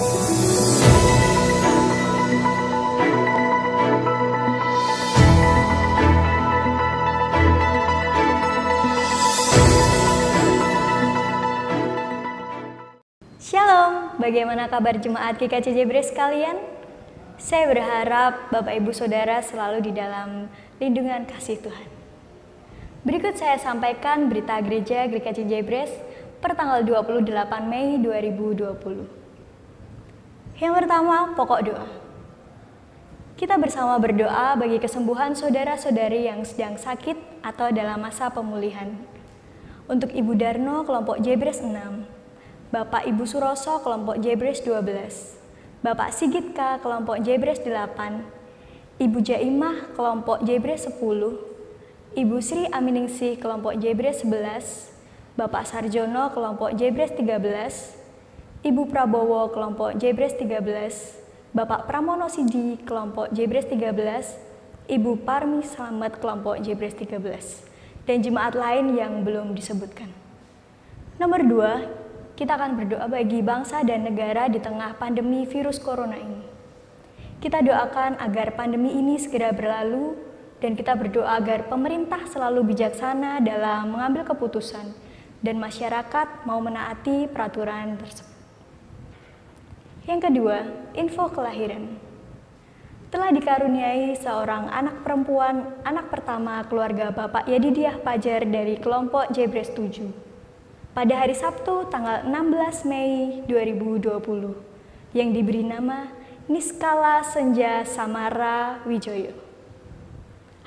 Shalom, bagaimana kabar jemaat GKJ Jebres kalian? Saya berharap Bapak Ibu Saudara selalu di dalam lindungan kasih Tuhan. Berikut saya sampaikan berita gereja GKJ Jebres per tanggal 28 Mei 2020. Yang pertama, pokok doa. Kita bersama berdoa bagi kesembuhan saudara-saudari yang sedang sakit atau dalam masa pemulihan. Untuk Ibu Darno, kelompok Jebres 6. Bapak Ibu Suroso, kelompok Jebres 12. Bapak Sigit K, kelompok Jebres 8. Ibu Jaimah, kelompok Jebres 10. Ibu Sri Aminingsi, kelompok Jebres 11. Bapak Sarjono, kelompok Jebres 13. Ibu Prabowo, kelompok Jebres 13. Bapak Pramono Sidi, kelompok Jebres 13. Ibu Parmi Slamet, kelompok Jebres 13. Dan jemaat lain yang belum disebutkan. Nomor 2, kita akan berdoa bagi bangsa dan negara di tengah pandemi virus corona ini. Kita doakan agar pandemi ini segera berlalu dan kita berdoa agar pemerintah selalu bijaksana dalam mengambil keputusan dan masyarakat mau menaati peraturan tersebut. Yang kedua, info kelahiran. Telah dikaruniai seorang anak perempuan, anak pertama keluarga Bapak Yedidiah Pajar dari kelompok Jebres 7. Pada hari Sabtu tanggal 16 Mei 2020 yang diberi nama Niskala Senja Samara Wijoyo.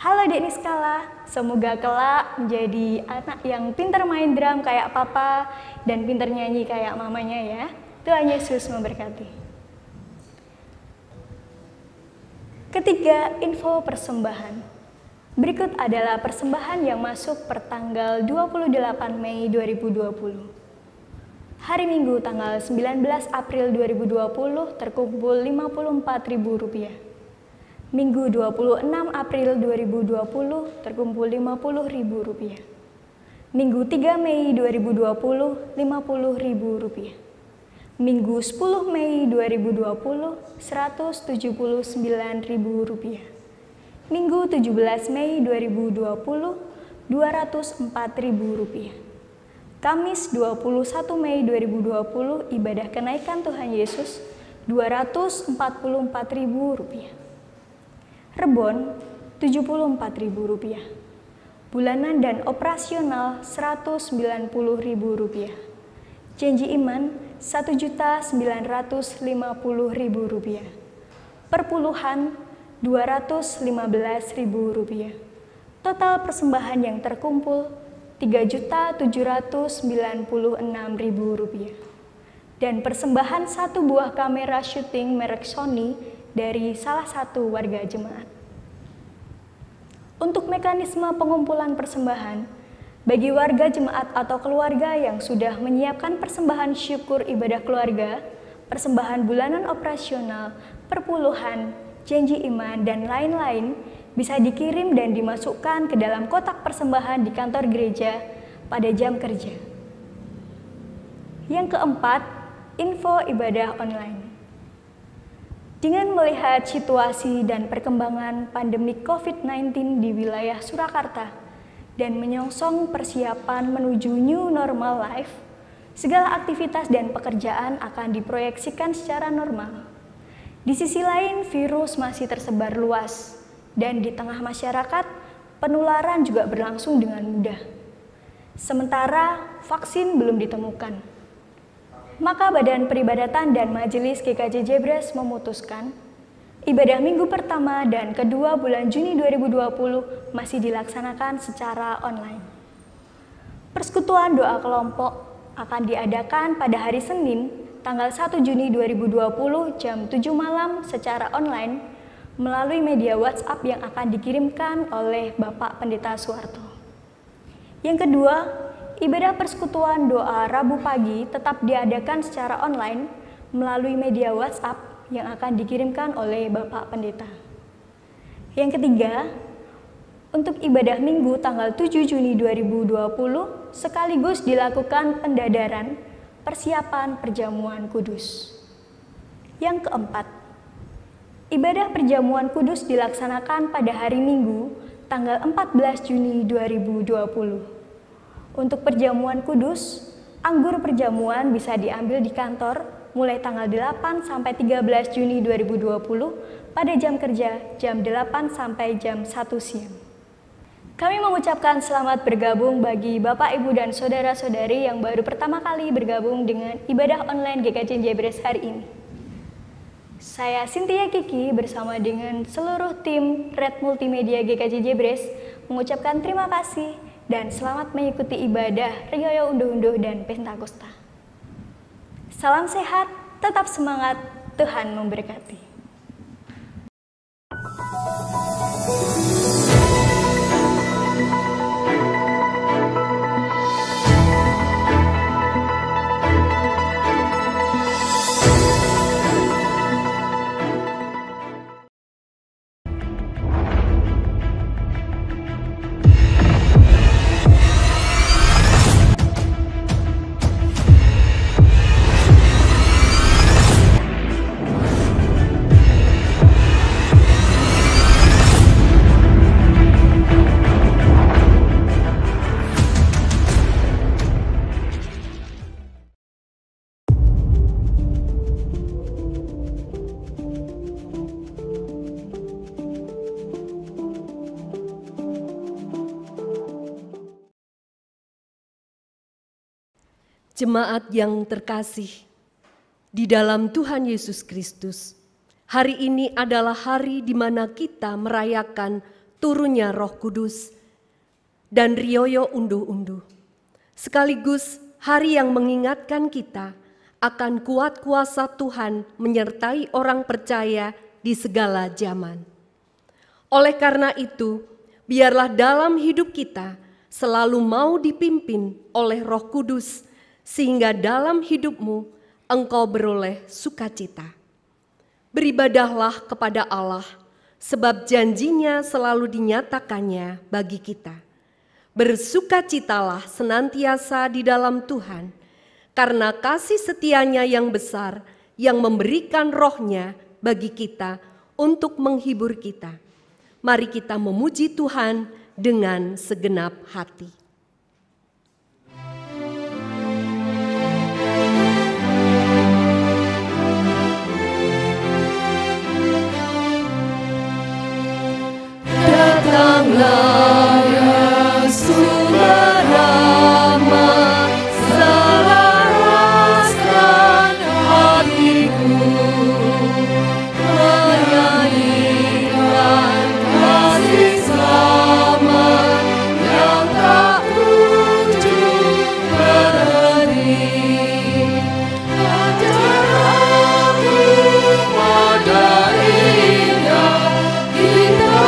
Halo Dek Niskala, semoga kelak menjadi anak yang pintar main drum kayak papa dan pintar nyanyi kayak mamanya ya. Tuhan Yesus memberkati. Ketiga, info persembahan. Berikut adalah persembahan yang masuk per tanggal 28 Mei 2020. Hari Minggu tanggal 19 April 2020 terkumpul Rp54.000. Minggu 26 April 2020 terkumpul Rp50.000. Minggu 3 Mei 2020 Rp50.000. Minggu 10 Mei 2020 Rp179.000. Minggu 17 Mei 2020, Rp204.000. Kamis 21 Mei 2020, ibadah kenaikan Tuhan Yesus, Rp244.000. Rebon, Rp74.000. Bulanan dan operasional, Rp190.000. Janji iman, Rp1.950.000. Perpuluhan, Rp215.000. Total persembahan yang terkumpul Rp3.796.000. Dan persembahan satu buah kamera syuting merek Sony dari salah satu warga jemaat. Untuk mekanisme pengumpulan persembahan, bagi warga jemaat atau keluarga yang sudah menyiapkan persembahan syukur ibadah keluarga, persembahan bulanan operasional, perpuluhan, janji iman, dan lain-lain bisa dikirim dan dimasukkan ke dalam kotak persembahan di kantor gereja pada jam kerja. Yang keempat, info ibadah online. Dengan melihat situasi dan perkembangan pandemi COVID-19 di wilayah Surakarta dan menyongsong persiapan menuju new normal life, segala aktivitas dan pekerjaan akan diproyeksikan secara normal. Di sisi lain, virus masih tersebar luas, dan di tengah masyarakat, penularan juga berlangsung dengan mudah. Sementara, vaksin belum ditemukan. Maka Badan Peribadatan dan Majelis GKJ Jebres memutuskan, ibadah minggu pertama dan kedua bulan Juni 2020 masih dilaksanakan secara online. Persekutuan doa kelompok akan diadakan pada hari Senin, tanggal 1 Juni 2020 jam 7 malam secara online melalui media WhatsApp yang akan dikirimkan oleh Bapak Pendeta Suharto. Yang kedua, ibadah persekutuan doa Rabu pagi tetap diadakan secara online melalui media WhatsApp yang akan dikirimkan oleh Bapak Pendeta. Yang ketiga, untuk ibadah Minggu tanggal 7 Juni 2020 sekaligus dilakukan pendadaran persiapan perjamuan kudus. Yang keempat, ibadah perjamuan kudus dilaksanakan pada hari Minggu, tanggal 14 Juni 2020. Untuk perjamuan kudus, anggur perjamuan bisa diambil di kantor mulai tanggal 8 sampai 13 Juni 2020 pada jam kerja jam 8 sampai jam 1 siang. Kami mengucapkan selamat bergabung bagi Bapak, Ibu, dan Saudara-saudari yang baru pertama kali bergabung dengan ibadah online GKJ Jebres hari ini. Saya Cynthia Kiki bersama dengan seluruh tim Red Multimedia GKJ Jebres mengucapkan terima kasih dan selamat mengikuti ibadah Rioyo Unduh-Unduh dan Pentakosta. Salam sehat, tetap semangat, Tuhan memberkati. Jemaat yang terkasih di dalam Tuhan Yesus Kristus, hari ini adalah hari di mana kita merayakan turunnya Roh Kudus dan Rioyo Unduh-Unduh. Sekaligus hari yang mengingatkan kita akan kuat kuasa Tuhan menyertai orang percaya di segala zaman. Oleh karena itu, biarlah dalam hidup kita selalu mau dipimpin oleh Roh Kudus, sehingga dalam hidupmu engkau beroleh sukacita. Beribadahlah kepada Allah, sebab janjinya selalu dinyatakannya bagi kita. Bersukacitalah senantiasa di dalam Tuhan, karena kasih setianya yang besar yang memberikan rohnya bagi kita untuk menghibur kita. Mari kita memuji Tuhan dengan segenap hati. Datanglah ya sumber rahmat, selaraskan hatiku, menyanyikan kasih selamat yang tak ujung berhenti. Ajar aku pada indah kita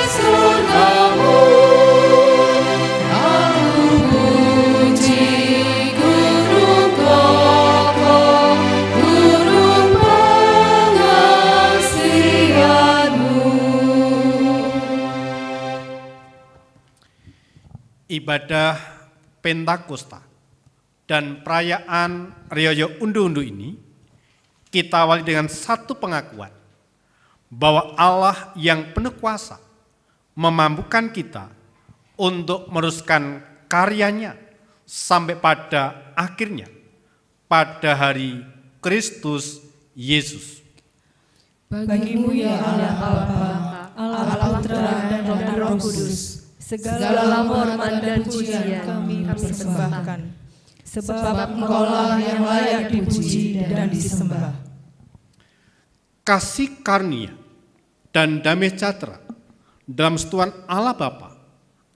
surgamu, aku puji Guru kokoh, Guru pengasihanmu. Ibadah Pentakosta dan perayaan Rioyo Unduh-Unduh ini kita awali dengan satu pengakuan bahwa Allah yang penuh kuasa memampukan kita untuk meneruskan karyanya sampai pada akhirnya pada hari Kristus Yesus. Bagimu ya Allah Bapa, Allah Putra dan Roh Kudus, segala hormat dan pujian kami persembahkan, sebab Engkaulah yang layak dipuji dan disembah. Kasih karunia dan damai sejahtera dalam satuan Allah Bapa,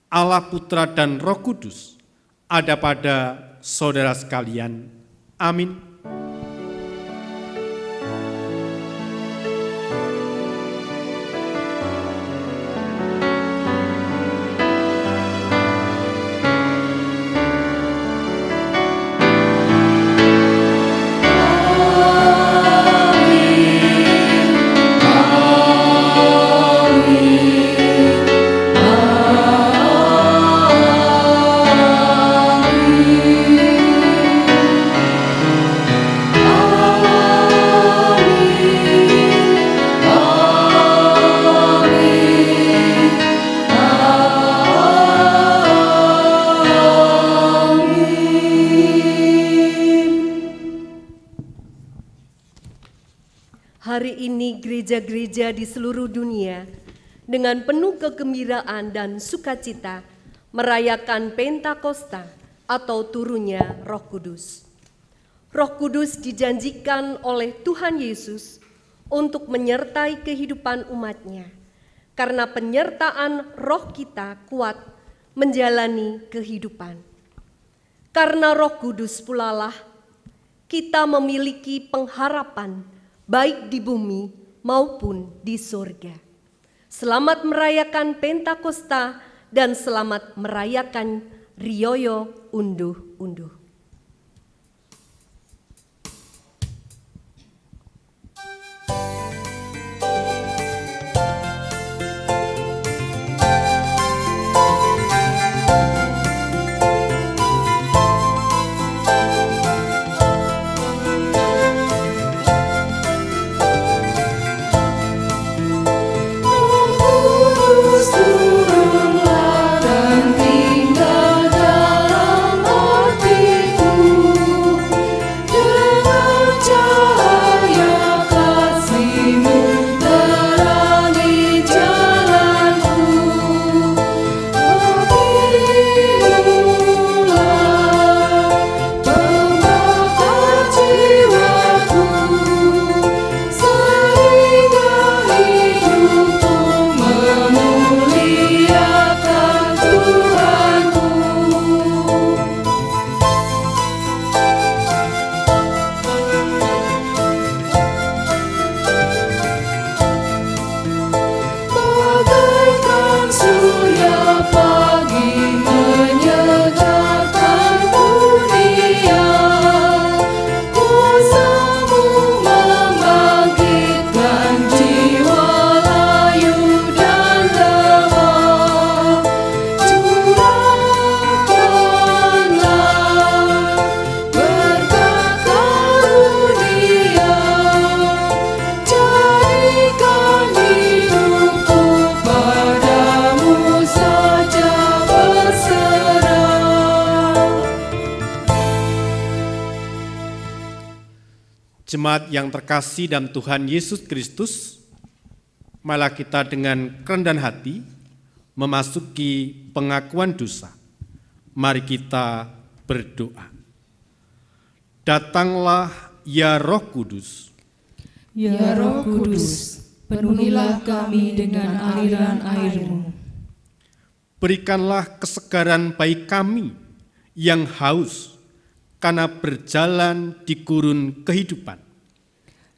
Allah Putra dan Roh Kudus ada pada saudara sekalian. Amin. hari ini gereja-gereja di seluruh dunia dengan penuh kegembiraan dan sukacita merayakan Pentakosta atau turunnya Roh Kudus. Roh Kudus dijanjikan oleh Tuhan Yesus untuk menyertai kehidupan umatnya, karena penyertaan roh kita kuat menjalani kehidupan. Karena Roh Kudus pulalah kita memiliki pengharapan baik di bumi maupun di surga. Selamat merayakan Pentakosta dan selamat merayakan Rioyo Unduh-Unduh. Jemaat yang terkasih dalam Tuhan Yesus Kristus, malah kita dengan kerendahan hati memasuki pengakuan dosa. Mari kita berdoa. Datanglah ya Roh Kudus. Ya Roh Kudus, penuhilah kami dengan aliran air-Mu. Berikanlah kesegaran bagi kami yang haus karena berjalan di gurun kehidupan.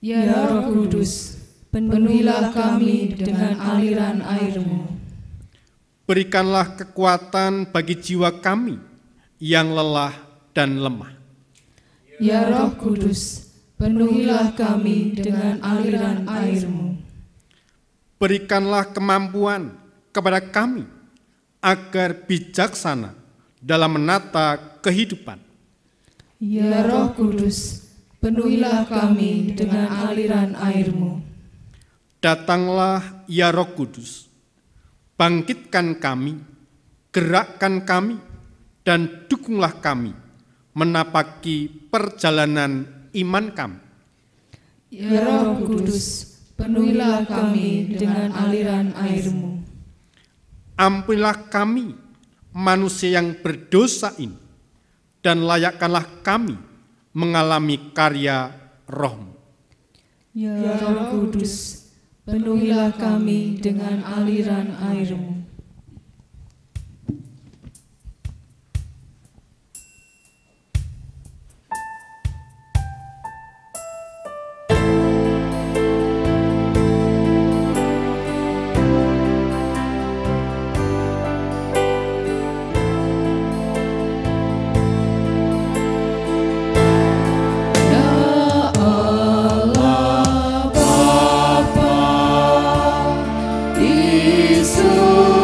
Ya Roh Kudus, penuhilah kami dengan aliran air-Mu. Berikanlah kekuatan bagi jiwa kami yang lelah dan lemah. Ya Roh Kudus, penuhilah kami dengan aliran air-Mu. Berikanlah kemampuan kepada kami agar bijaksana dalam menata kehidupan. Ya Roh Kudus, penuhilah kami dengan aliran air-Mu. Datanglah ya Roh Kudus, bangkitkan kami, gerakkan kami, dan dukunglah kami menapaki perjalanan iman kami. Ya Roh Kudus, penuhilah kami dengan aliran air-Mu. Ampunilah kami, manusia yang berdosa ini, dan layakkanlah kami mengalami karya Roh-Mu. Ya Roh Kudus, penuhilah kami dengan aliran air-Mu. Yesus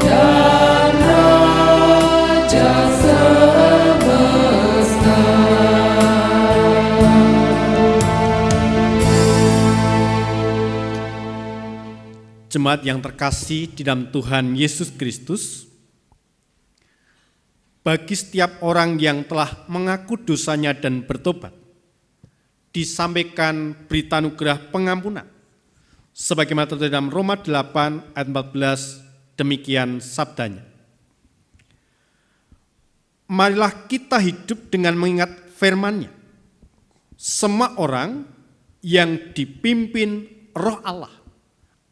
dan Raja semesta. Jemaat yang terkasih di dalam Tuhan Yesus Kristus, bagi setiap orang yang telah mengaku dosanya dan bertobat, disampaikan berita anugerah pengampunan. Sebagaimana tertulis dalam Roma 8 ayat 14, demikian sabdanya. Marilah kita hidup dengan mengingat firman-Nya. Semua orang yang dipimpin Roh Allah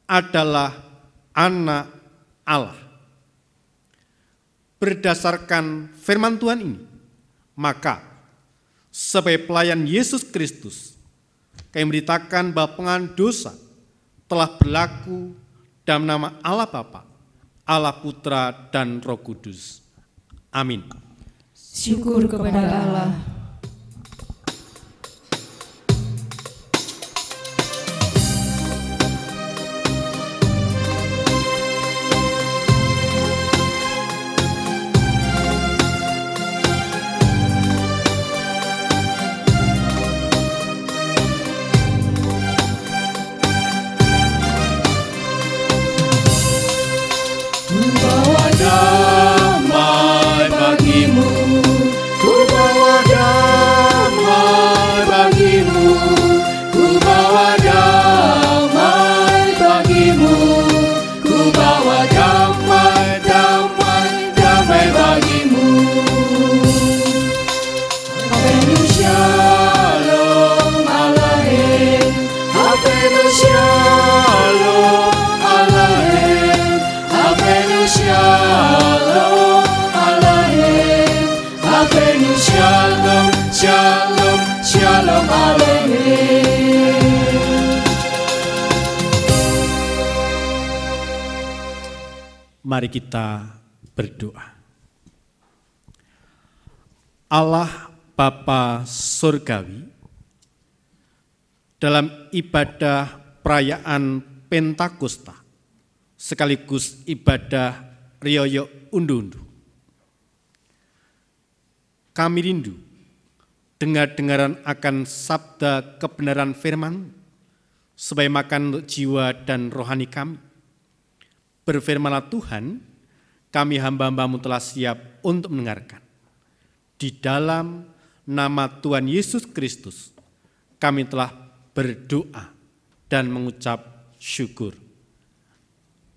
adalah anak Allah. Berdasarkan firman Tuhan ini, maka sebagai pelayan Yesus Kristus, kami memberitakan bahwa pengampunan dosa telah berlaku dalam nama Allah Bapa, Allah Putra, dan Roh Kudus. Amin. Syukur kepada Allah. Mari kita berdoa. Allah Bapa Surgawi, dalam ibadah perayaan Pentakosta sekaligus ibadah Rioyo Undu-Undu, kami rindu dengar-dengaran akan sabda kebenaran firman-Mu sebagai makan untuk jiwa dan rohani kami. Berfirmanlah Tuhan, kami hamba-Hamba-Mu telah siap untuk mendengarkan. Di dalam nama Tuhan Yesus Kristus, kami telah berdoa dan mengucap syukur.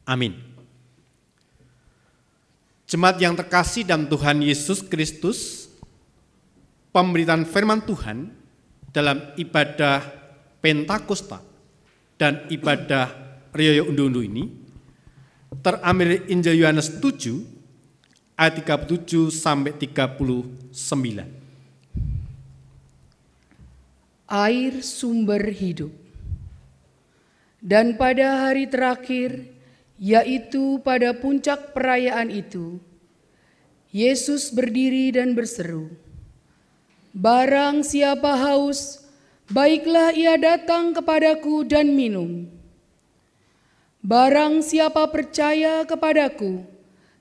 Amin. Jemaat yang terkasih dalam Tuhan Yesus Kristus, pemberitaan firman Tuhan dalam ibadah Pentakosta dan ibadah Rioyo Undu-Undu ini terambil dari Injil Yohanes 7 ayat 37 sampai 39. Air sumber hidup. Dan pada hari terakhir, yaitu pada puncak perayaan itu, Yesus berdiri dan berseru, "Barang siapa haus, baiklah ia datang kepadaku dan minum. Barang siapa percaya kepadaku,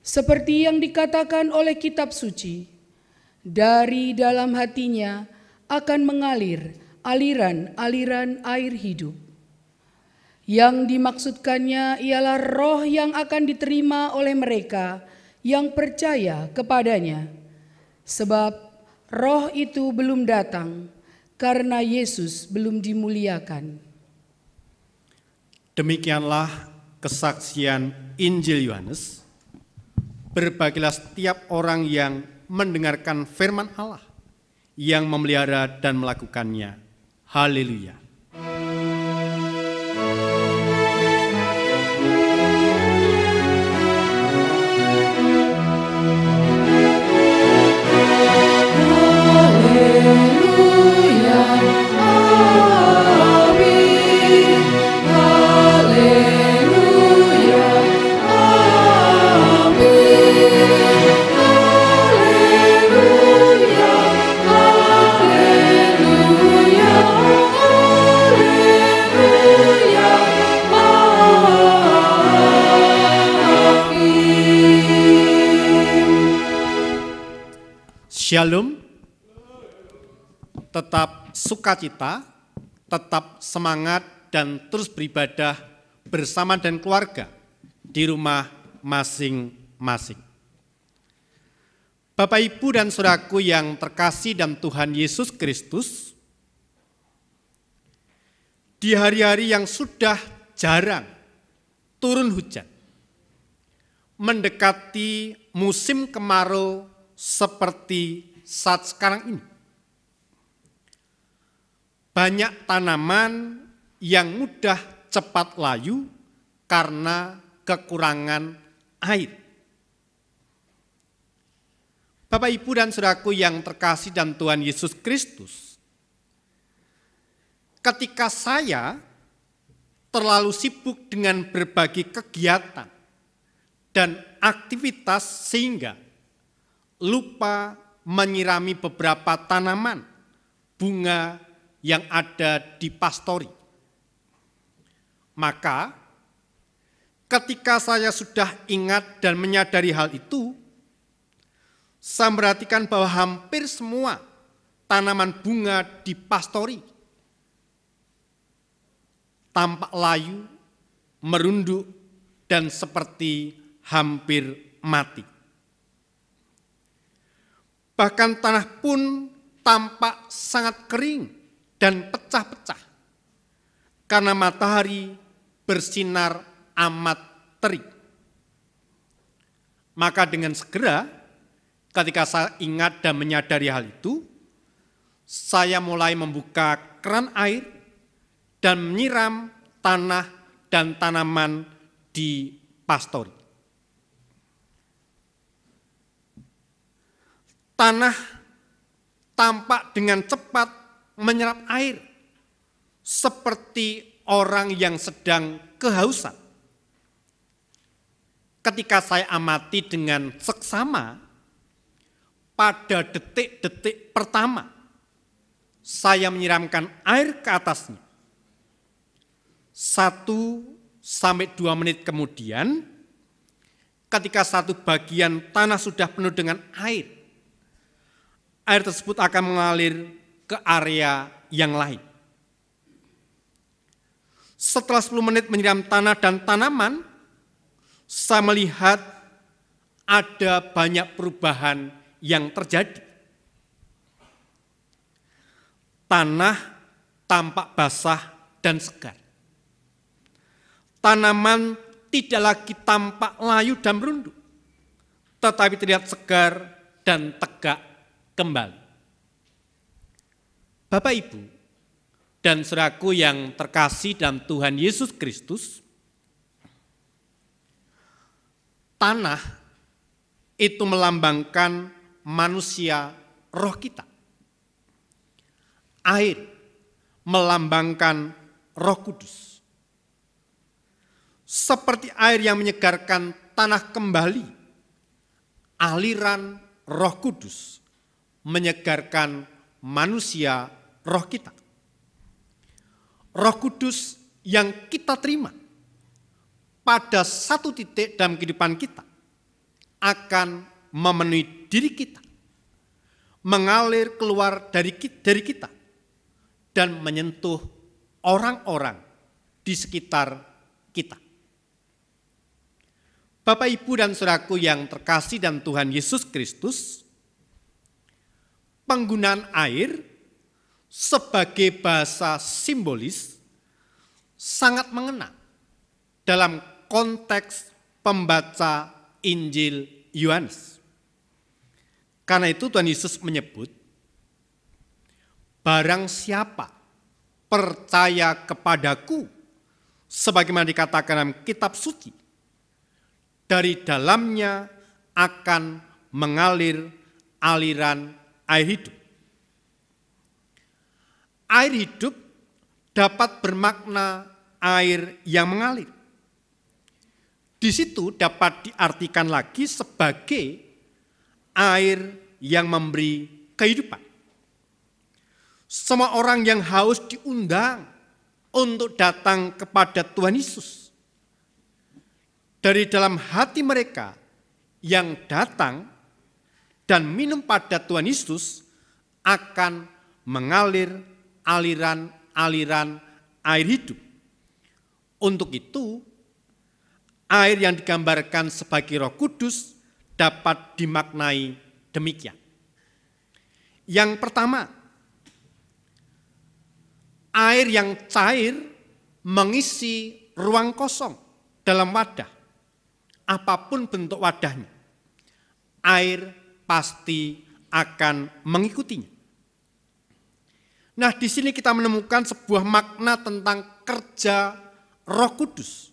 seperti yang dikatakan oleh kitab suci, dari dalam hatinya akan mengalir aliran-aliran air hidup." Yang dimaksudkannya ialah roh yang akan diterima oleh mereka yang percaya kepadanya. Sebab roh itu belum datang karena Yesus belum dimuliakan. Demikianlah kesaksian Injil Yohanes. Berbahagialah setiap orang yang mendengarkan firman Allah, yang memelihara dan melakukannya. Haleluya. Haleluya, Shalom, tetap sukacita, tetap semangat dan terus beribadah bersama dan keluarga di rumah masing-masing. Bapak, Ibu, dan saudaraku yang terkasih dalam Tuhan Yesus Kristus, di hari-hari yang sudah jarang turun hujan, mendekati musim kemarau seperti saat sekarang ini, banyak tanaman yang mudah cepat layu karena kekurangan air. Bapak, Ibu, dan saudaraku yang terkasih dalam Tuhan Yesus Kristus, ketika saya terlalu sibuk dengan berbagai kegiatan dan aktivitas sehingga lupa menyirami beberapa tanaman bunga yang ada di pastori, maka ketika saya sudah ingat dan menyadari hal itu, saya memperhatikan bahwa hampir semua tanaman bunga di pastori tampak layu, merunduk, dan seperti hampir mati. Bahkan tanah pun tampak sangat kering dan pecah-pecah karena matahari bersinar amat terik. Maka dengan segera ketika saya ingat dan menyadari hal itu, saya mulai membuka keran air dan menyiram tanah dan tanaman di pastori. Tanah tampak dengan cepat menyerap air seperti orang yang sedang kehausan. Ketika saya amati dengan seksama, pada detik-detik pertama saya menyiramkan air ke atasnya. 1-2 menit kemudian, ketika satu bagian tanah sudah penuh dengan air tersebut akan mengalir ke area yang lain. Setelah 10 menit menyiram tanah dan tanaman, saya melihat ada banyak perubahan yang terjadi. Tanah tampak basah dan segar. Tanaman tidak lagi tampak layu dan merunduk, tetapi terlihat segar dan tegak kembali. Bapak, Ibu, dan saudaraku yang terkasih dalam Tuhan Yesus Kristus, tanah itu melambangkan manusia roh kita. Air melambangkan Roh Kudus. Seperti air yang menyegarkan tanah kembali, aliran Roh Kudus menyegarkan manusia roh kita. Roh Kudus yang kita terima pada satu titik dalam kehidupan kita akan memenuhi diri kita, mengalir keluar dari kita, dan menyentuh orang-orang di sekitar kita. Bapak, Ibu, dan saudaraku yang terkasih dalam Tuhan Yesus Kristus, penggunaan air sebagai bahasa simbolis sangat mengena dalam konteks pembaca Injil Yohanes. Karena itu Tuhan Yesus menyebut, barang siapa percaya kepadaku, sebagaimana dikatakan dalam kitab suci, dari dalamnya akan mengalir aliran air hidup. Air hidup dapat bermakna air yang mengalir. Di situ dapat diartikan lagi sebagai air yang memberi kehidupan. Semua orang yang haus diundang untuk datang kepada Tuhan Yesus. Dari dalam hati mereka yang datang dan minum pada Tuhan Yesus akan mengalir aliran-aliran air hidup. Untuk itu, air yang digambarkan sebagai Roh Kudus dapat dimaknai demikian. Yang pertama, air yang cair mengisi ruang kosong dalam wadah, apapun bentuk wadahnya. Air pasti akan mengikutinya. Nah, di sini kita menemukan sebuah makna tentang kerja Roh Kudus.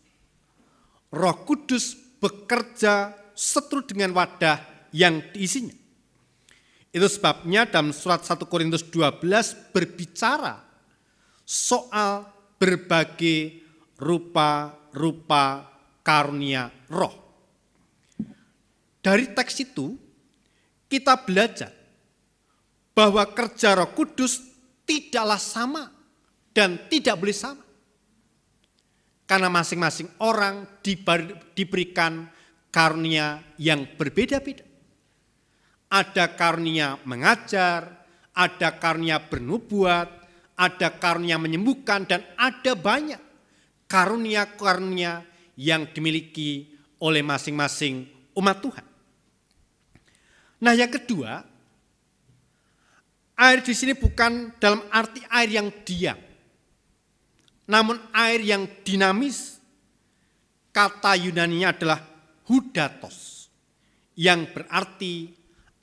Roh Kudus bekerja seturut dengan wadah yang diisinya. Itu sebabnya dalam surat 1 Korintus 12 berbicara soal berbagai rupa-rupa karunia roh. Dari teks itu kita belajar bahwa kerja Roh Kudus tidaklah sama dan tidak boleh sama. Karena masing-masing orang diberikan karunia yang berbeda-beda. Ada karunia mengajar, ada karunia bernubuat, ada karunia menyembuhkan, dan ada banyak karunia-karunia yang dimiliki oleh masing-masing umat Tuhan. Nah, yang kedua, air di sini bukan dalam arti air yang diam, namun air yang dinamis. Kata Yunaninya adalah hudatos, yang berarti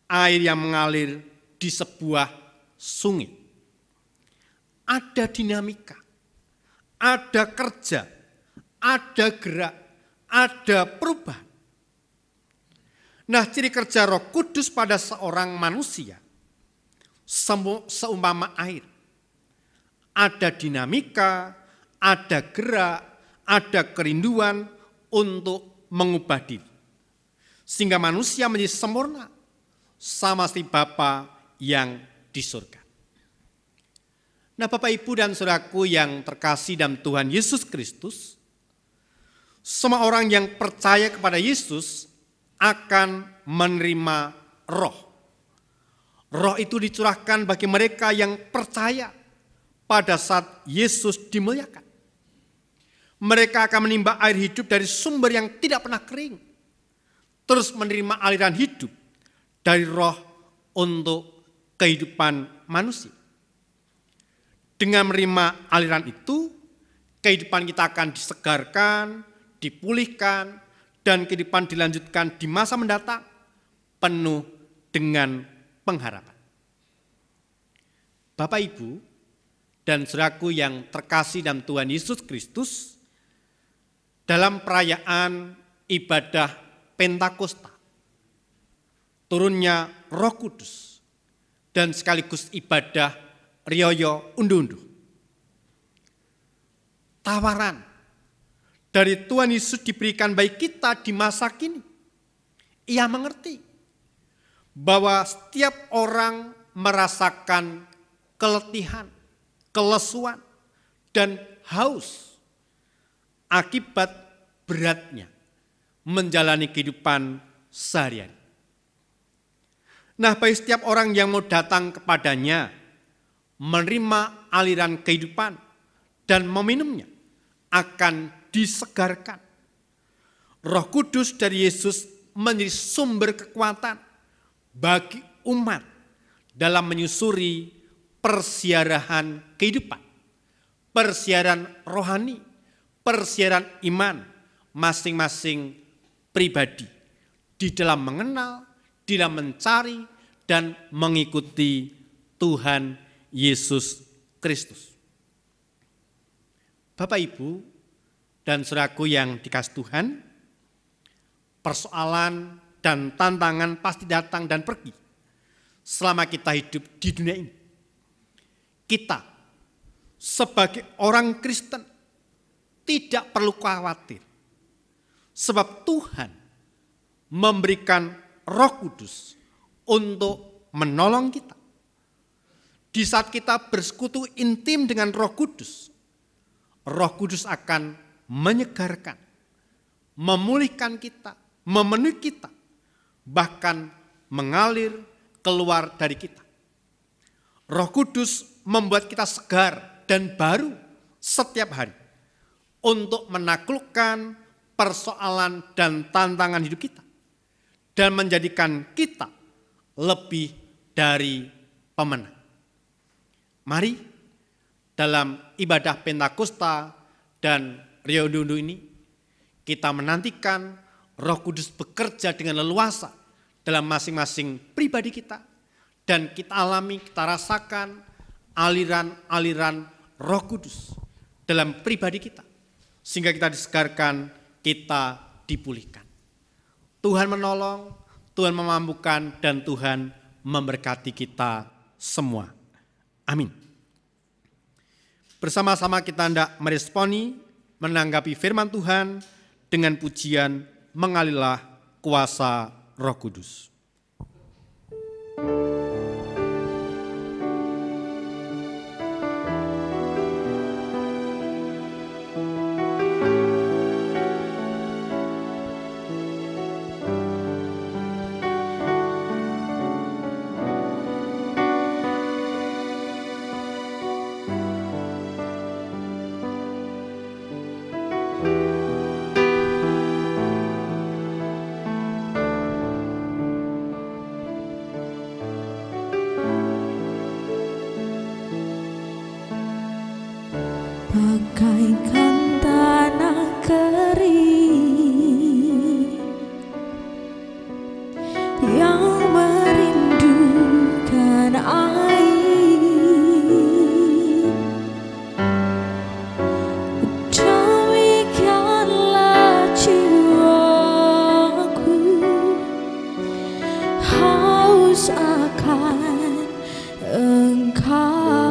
air yang mengalir di sebuah sungai. Ada dinamika, ada kerja, ada gerak, ada perubahan. Nah, ciri kerja Roh Kudus pada seorang manusia seumpama air. Ada dinamika, ada gerak, ada kerinduan untuk mengubah diri. Sehingga manusia menjadi sempurna sama seperti Bapa yang di surga. Nah, Bapak, Ibu, dan saudaraku yang terkasih dalam Tuhan Yesus Kristus, semua orang yang percaya kepada Yesus akan menerima roh. Roh itu dicurahkan bagi mereka yang percaya pada saat Yesus dimuliakan. Mereka akan menimba air hidup dari sumber yang tidak pernah kering, terus menerima aliran hidup dari roh untuk kehidupan manusia. Dengan menerima aliran itu, kehidupan kita akan disegarkan, dipulihkan, dan kehidupan dilanjutkan di masa mendatang penuh dengan pengharapan. Bapak, Ibu, dan saudaraku yang terkasih dalam Tuhan Yesus Kristus, dalam perayaan ibadah Pentakosta, turunnya Roh Kudus, dan sekaligus ibadah Rioyo Unduh-unduh, tawaran dari Tuhan Yesus diberikan bagi kita di masa kini. Ia mengerti bahwa setiap orang merasakan keletihan, kelesuan, dan haus akibat beratnya menjalani kehidupan sehari-hari. Nah, bagi setiap orang yang mau datang kepadanya, menerima aliran kehidupan dan meminumnya, akan disegarkan. Roh Kudus dari Yesus menjadi sumber kekuatan bagi umat dalam menyusuri persiarahan kehidupan, persiaran rohani, persiaran iman masing-masing pribadi di dalam mengenal, di dalam mencari dan mengikuti Tuhan Yesus Kristus. Bapak, Ibu, dan saudaraku yang dikasihi Tuhan, persoalan dan tantangan pasti datang dan pergi selama kita hidup di dunia ini. Kita sebagai orang Kristen tidak perlu khawatir, sebab Tuhan memberikan Roh Kudus untuk menolong kita. Di saat kita bersekutu intim dengan Roh Kudus, Roh Kudus akan menyegarkan, memulihkan kita, memenuhi kita, bahkan mengalir keluar dari kita. Roh Kudus membuat kita segar dan baru setiap hari untuk menaklukkan persoalan dan tantangan hidup kita dan menjadikan kita lebih dari pemenang. Mari dalam ibadah Pentakosta dan Reundundo ini kita menantikan Roh Kudus bekerja dengan leluasa dalam masing-masing pribadi kita dan kita alami, kita rasakan aliran-aliran Roh Kudus dalam pribadi kita sehingga kita disegarkan, kita dipulihkan. Tuhan menolong, Tuhan memampukan, dan Tuhan memberkati kita semua. Amin. Bersama-sama kita hendak meresponi, menanggapi firman Tuhan dengan pujian Mengalirlah Kuasa Roh Kudus. Bagaikan tanah kering yang merindukan air, demikianlah jiwaku haus akan Engkau.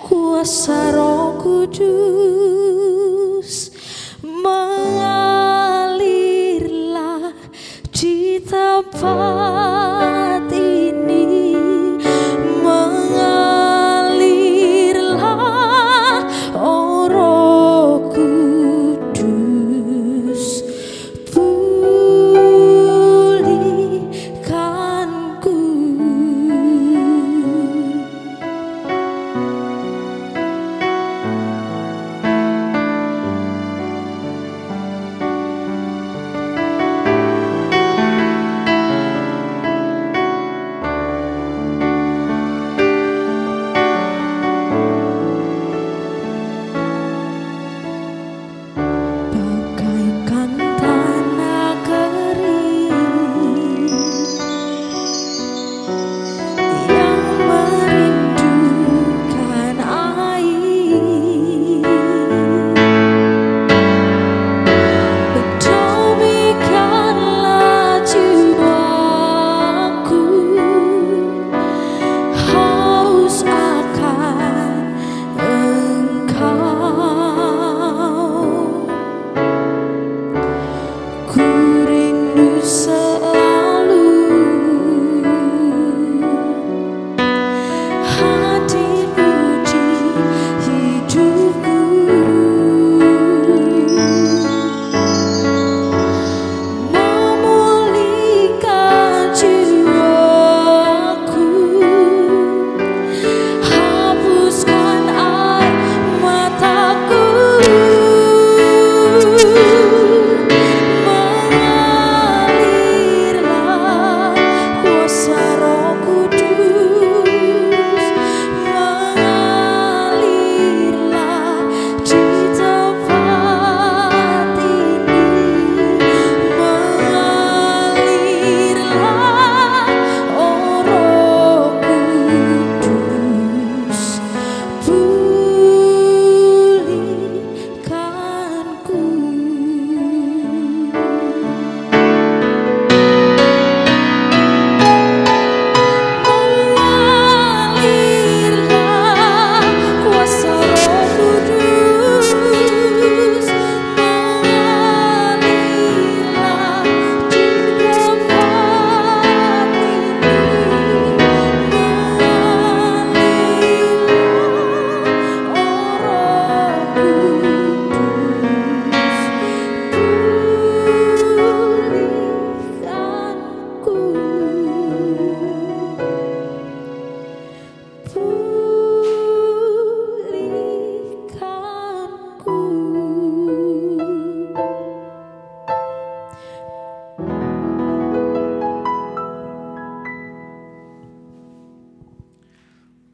Kuasa Roh Kudus mengalirlah di tempat ini, mengalirlah oh Roh Kudus, pulihkanku.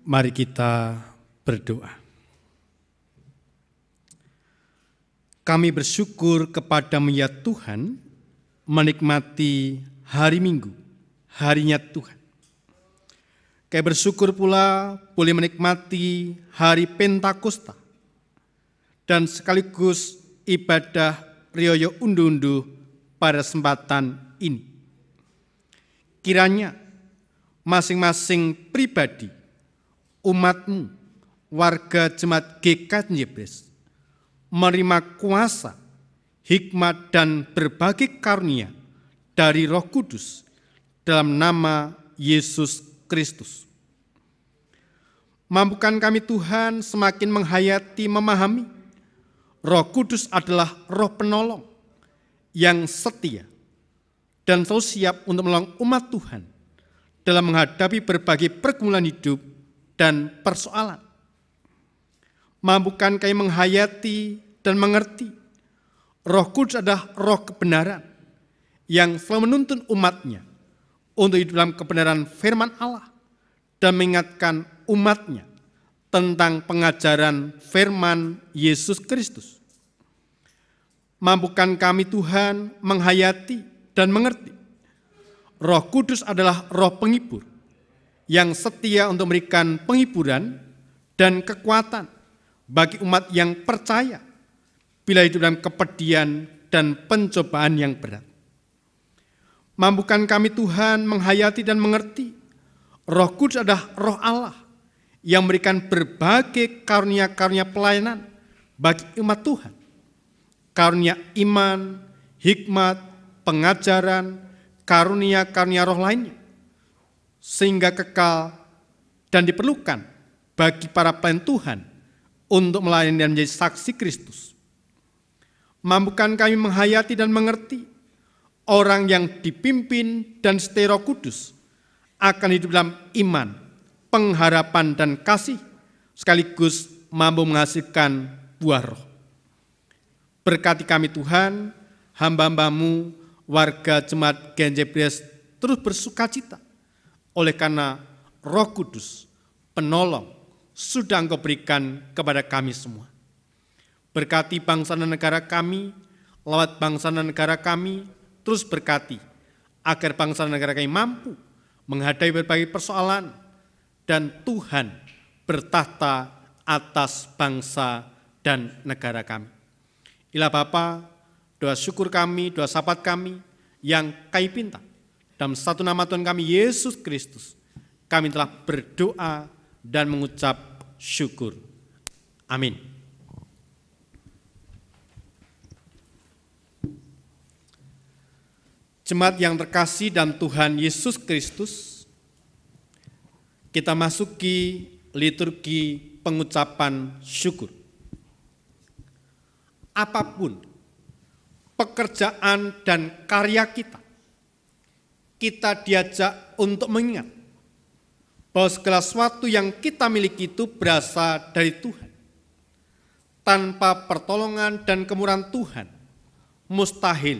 Mari kita berdoa. Kami bersyukur kepadamu ya Tuhan, menikmati hari Minggu, harinya Tuhan. Kami bersyukur pula boleh menikmati hari Pentakosta dan sekaligus ibadah Rioyo Undu-Undu pada kesempatan ini. Kiranya masing-masing pribadi, umatmu, warga jemaat GKJ Jebres, menerima kuasa, hikmat dan berbagai karunia dari Roh Kudus dalam nama Yesus Kristus. Mampukan kami Tuhan semakin menghayati, memahami Roh Kudus adalah Roh penolong yang setia dan selalu siap untuk menolong umat Tuhan dalam menghadapi berbagai pergumulan hidup dan persoalan. Mampukan kami menghayati dan mengerti Roh Kudus adalah Roh kebenaran yang selalu menuntun umatnya untuk hidup dalam kebenaran firman Allah dan mengingatkan umatnya tentang pengajaran firman Yesus Kristus. Mampukan kami Tuhan menghayati dan mengerti Roh Kudus adalah Roh penghibur yang setia untuk memberikan penghiburan dan kekuatan bagi umat yang percaya bila hidup dalam kepedihan dan pencobaan yang berat. Mampukan kami Tuhan menghayati dan mengerti Roh Kudus adalah Roh Allah yang memberikan berbagai karunia-karunia pelayanan bagi umat Tuhan. Karunia iman, hikmat, pengajaran, karunia-karunia roh lainnya, sehingga kekal dan diperlukan bagi para pelayan Tuhan untuk melayani dan menjadi saksi Kristus. Mampukan kami menghayati dan mengerti orang yang dipimpin dan setia Roh Kudus akan hidup dalam iman, pengharapan dan kasih, sekaligus mampu menghasilkan buah roh. Berkati kami Tuhan, hamba-hambamu, warga jemaat GKJ Jebres terus bersukacita oleh karena Roh Kudus, penolong, sudah Engkau berikan kepada kami semua. Berkati bangsa dan negara kami, lewat bangsa dan negara kami, terus berkati agar bangsa dan negara kami mampu menghadapi berbagai persoalan dan Tuhan bertahta atas bangsa dan negara kami. Ilah Bapa, doa syukur kami, doa syafaat kami yang kami pinta dalam satu nama Tuhan kami Yesus Kristus, kami telah berdoa dan mengucap syukur. Amin. Jemaat yang terkasih dalam Tuhan Yesus Kristus, kita masuki liturgi pengucapan syukur. Apapun pekerjaan dan karya kita diajak untuk mengingat bahwa segala sesuatu yang kita miliki itu berasal dari Tuhan. Tanpa pertolongan dan kemurahan Tuhan, mustahil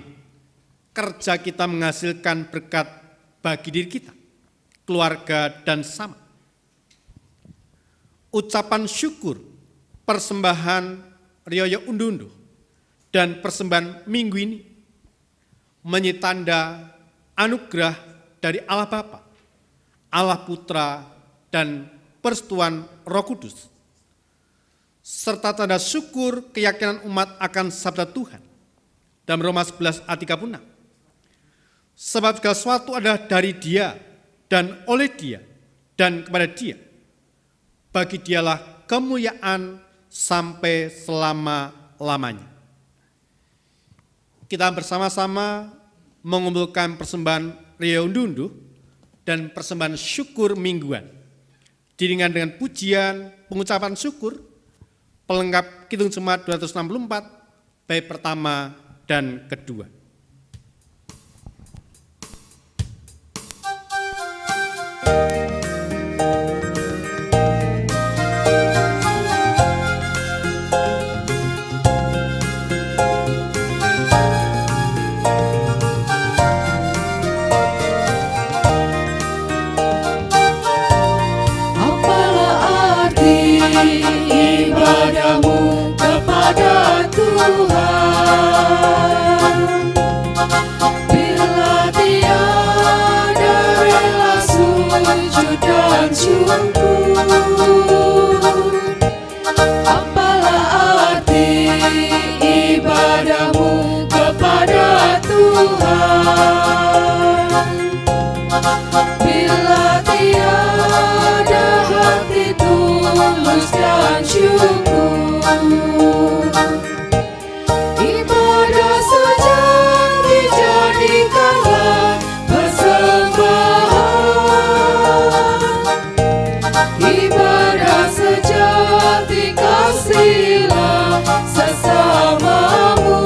kerja kita menghasilkan berkat bagi diri kita, keluarga, dan sama. Ucapan syukur, persembahan Rioyo Undu-Undu, dan persembahan minggu ini menjadi tanda anugerah dari Allah Bapa, Allah Putra, dan persetujuan Roh Kudus, serta tanda syukur keyakinan umat akan sabda Tuhan dalam Roma 11 ayat 36. Sebab segala sesuatu adalah dari Dia dan oleh Dia dan kepada Dia. Bagi Dialah kemuliaan sampai selama-lamanya. Kita bersama-sama mengumpulkan persembahan Rioyo Undu-Undu dan persembahan syukur mingguan. Diiringi dengan pujian, pengucapan syukur, pelengkap Kidung Jemaat 264, bait pertama dan kedua. Apalah dan syukur. Apalah arti ibadahmu kepada Tuhan bila tiada hati tulus dan syukur. Ibadah sejati jadikanlah persembahan. Ibadah sejati kasihlah sesamamu.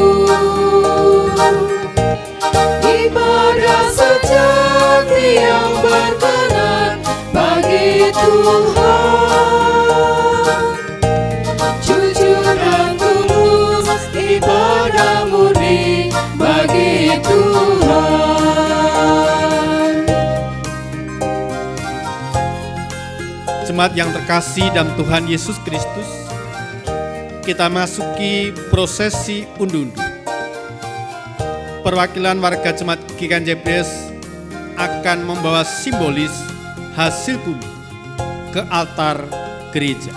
Ibadah sejati yang berkenan bagi Tuhan. Jujur dan tulus ibadah murni bagi Tuhan. Jemaat yang terkasih dalam Tuhan Yesus Kristus, kita masuki prosesi undu-undu. Perwakilan warga Jemaat GKJ Bres akan membawa simbolis hasil bumi ke altar gereja.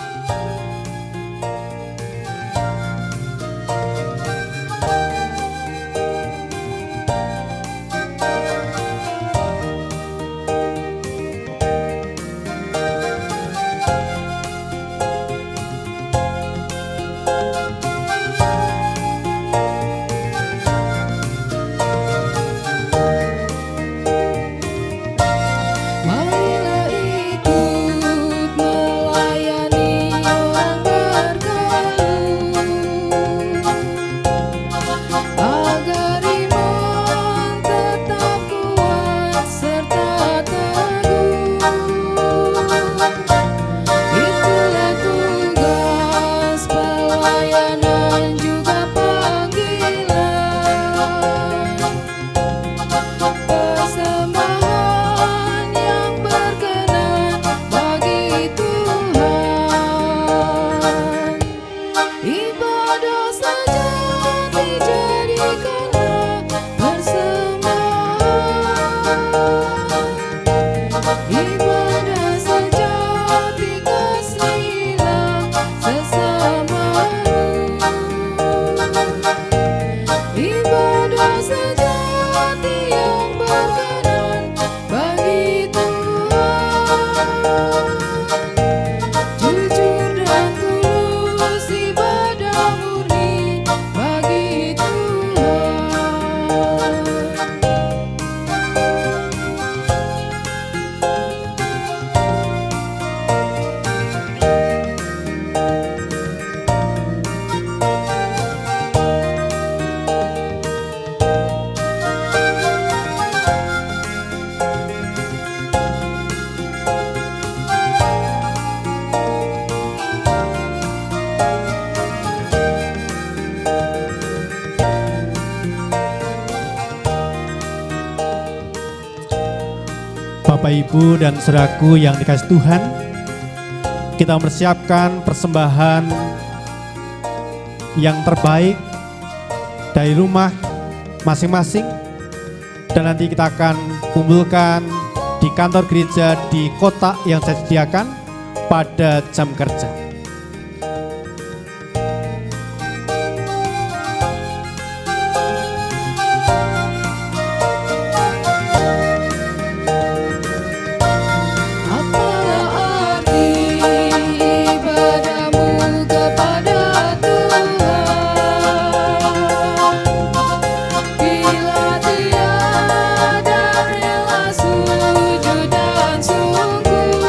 Marilah ikut melayani orang berkeluh, agar iman tetap kuat serta teguh. Itulah tugas pelayanan juga panggilan, persembahan yang berkenan bagi Tuhan. Ibadah sejati jadikanlah persembahan. Ibadah sejati kasihlah sesamamu. Ibadah sejati yang berkenan bagi Tuhan. Jujur dan tulus ibadah murni bagi Tuhan. Bapak, Ibu, dan saudaraku yang dikasihi Tuhan, kita mempersiapkan persembahan yang terbaik dari rumah masing-masing, dan nanti kita akan kumpulkan di kantor gereja di kotak yang saya sediakan pada jam kerja. Apalah arti ibadahmu kepada Tuhan bila tiada rela sujud dan syukur.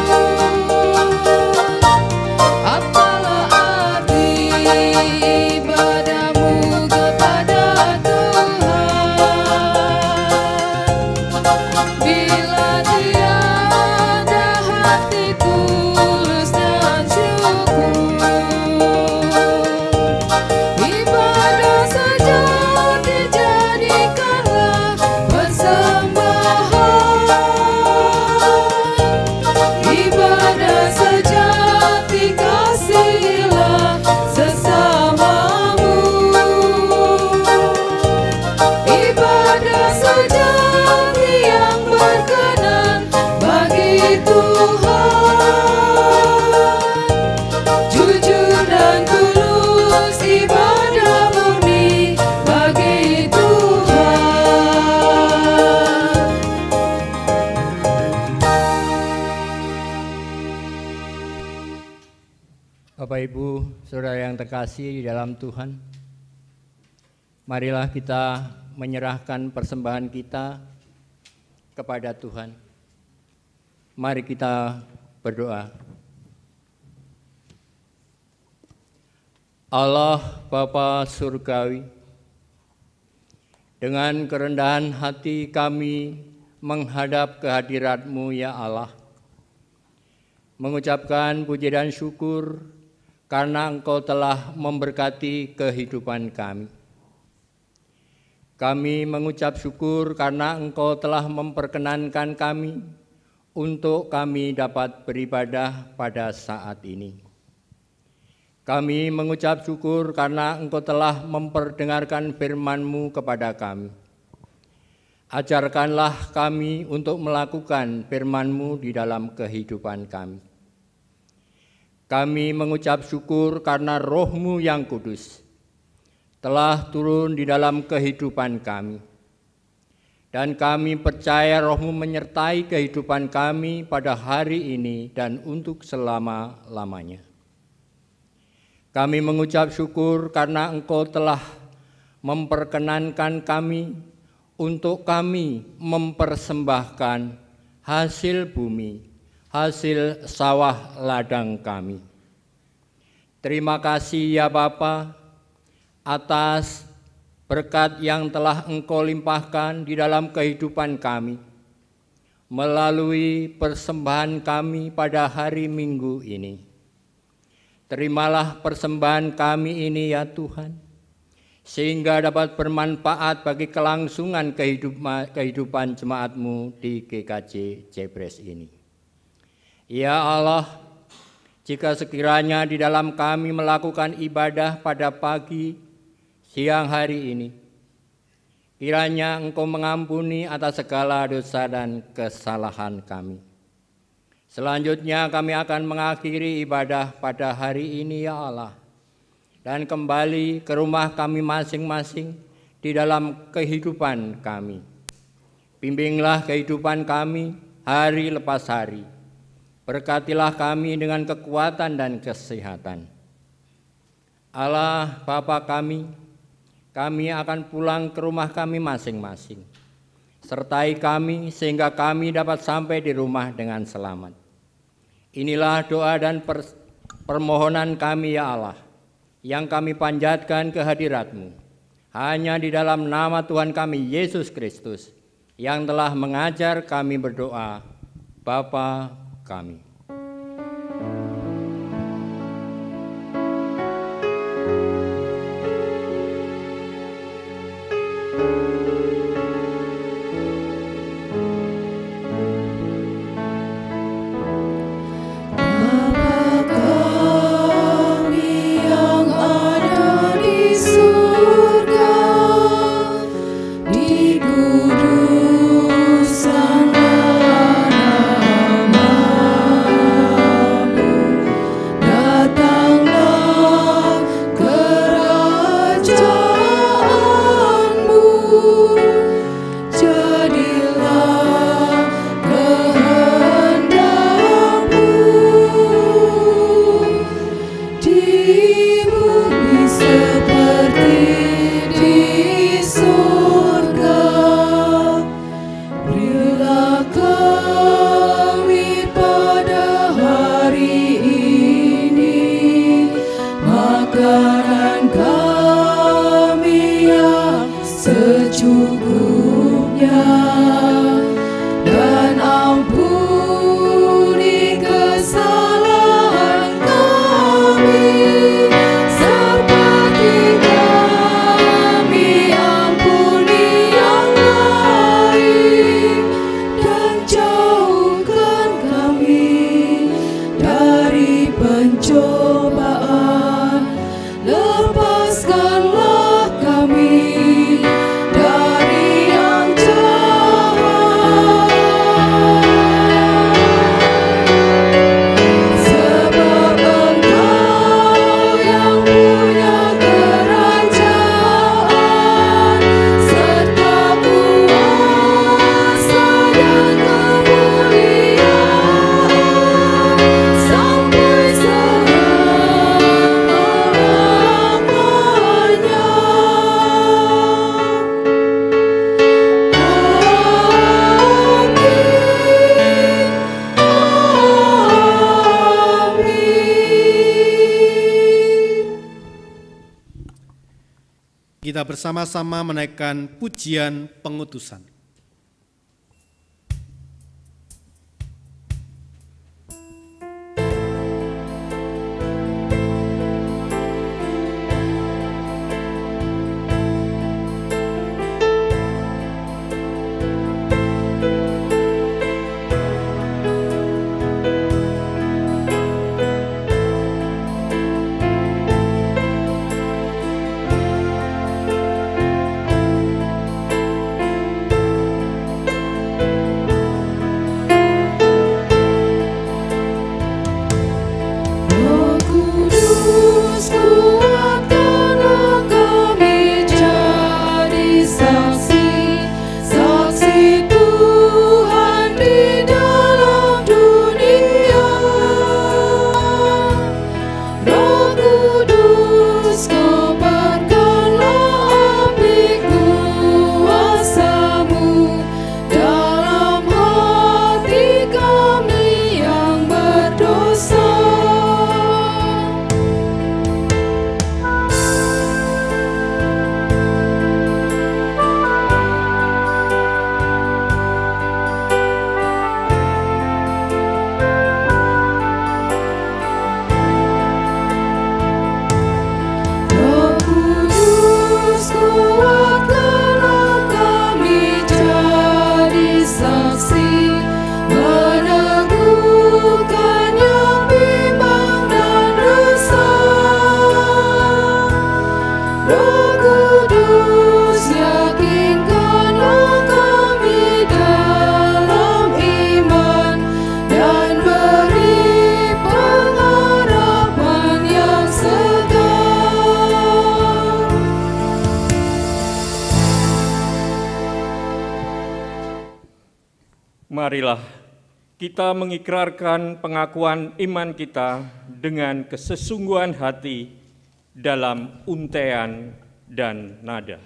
Bapak Ibu, Saudara yang terkasih di dalam Tuhan, marilah kita menyerahkan persembahan kita kepada Tuhan. Mari kita berdoa. Allah Bapa Surgawi, dengan kerendahan hati kami menghadap kehadirat-Mu ya Allah, mengucapkan puji dan syukur karena Engkau telah memberkati kehidupan kami. Kami mengucap syukur karena Engkau telah memperkenankan kami untuk kami dapat beribadah pada saat ini. Kami mengucap syukur karena Engkau telah memperdengarkan firman-Mu kepada kami. Ajarkanlah kami untuk melakukan firman-Mu di dalam kehidupan kami. Kami mengucap syukur karena Roh-Mu yang kudus telah turun di dalam kehidupan kami. Dan kami percaya Roh-Mu menyertai kehidupan kami pada hari ini dan untuk selama-lamanya. Kami mengucap syukur karena Engkau telah memperkenankan kami untuk kami mempersembahkan hasil bumi, hasil sawah ladang kami. Terima kasih ya Bapa atas berkat yang telah Engkau limpahkan di dalam kehidupan kami melalui persembahan kami pada hari Minggu ini. Terimalah persembahan kami ini ya Tuhan, sehingga dapat bermanfaat bagi kelangsungan kehidupan jemaat-Mu di GKJ Jebres ini. Ya Allah, jika sekiranya di dalam kami melakukan ibadah pada pagi, siang hari ini, kiranya Engkau mengampuni atas segala dosa dan kesalahan kami. Selanjutnya kami akan mengakhiri ibadah pada hari ini ya Allah, dan kembali ke rumah kami masing-masing di dalam kehidupan kami. Bimbinglah kehidupan kami hari lepas hari. Berkatilah kami dengan kekuatan dan kesehatan. Allah Bapa kami akan pulang ke rumah kami masing-masing. Sertai kami sehingga kami dapat sampai di rumah dengan selamat. Inilah doa dan permohonan kami ya Allah, yang kami panjatkan ke hadirat-Mu. Hanya di dalam nama Tuhan kami Yesus Kristus, yang telah mengajar kami berdoa, Bapa kami. kita bersama-sama menaikkan pujian pengutusan. Marilah kita mengikrarkan pengakuan iman kita dengan kesesungguhan hati dalam untaian dan nada.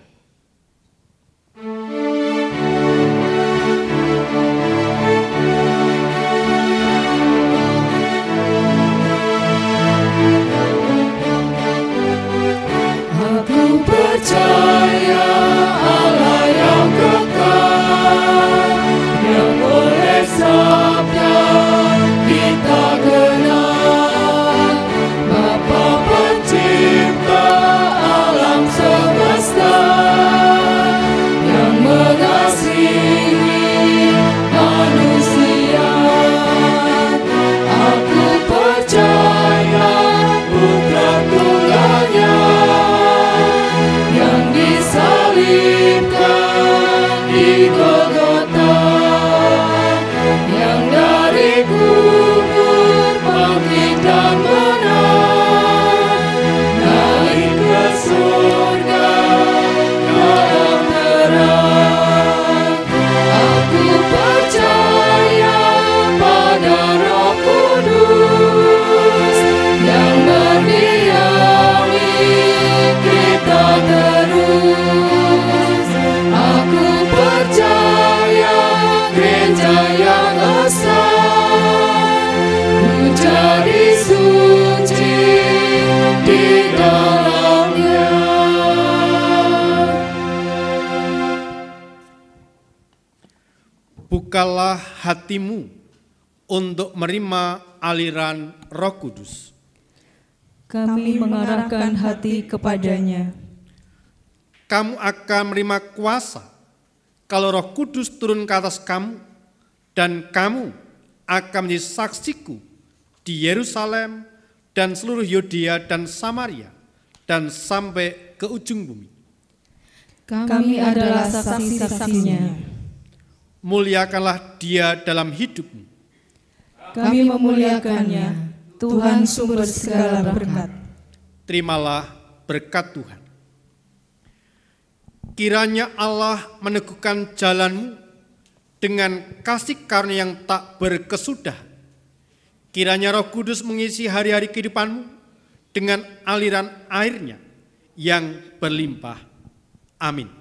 Aku percaya Allah yang kekal, yang oleh sabda kita kenal, Bapa pencipta alam semesta, yang mengasihi manusia. Aku percaya Putra Tunggalnya yang disalibkan di Golgota, yang dari kubur bangkit dan menang, naik ke surga dalam terang. Aku percaya pada Roh Kudus yang mendiami kita terus. Aku percaya gereja yang esa, ku jadi suci di dalamnya. Bukalah hatimu untuk menerima aliran Roh Kudus. Kami mengarahkan hati kepadanya. Kamu akan menerima kuasa kalau Roh Kudus turun ke atas kamu, dan kamu akan menjadi saksiku di Yerusalem dan seluruh Yudea dan Samaria dan sampai ke ujung bumi. Kami adalah saksi-saksinya. Muliakanlah Dia dalam hidupmu. Kami memuliakannya, Tuhan sumber segala berkat. Terimalah berkat Tuhan. Kiranya Allah meneguhkan jalanmu dengan kasih karunia yang tak berkesudah. Kiranya Roh Kudus mengisi hari-hari kehidupanmu dengan aliran airnya yang berlimpah. Amin.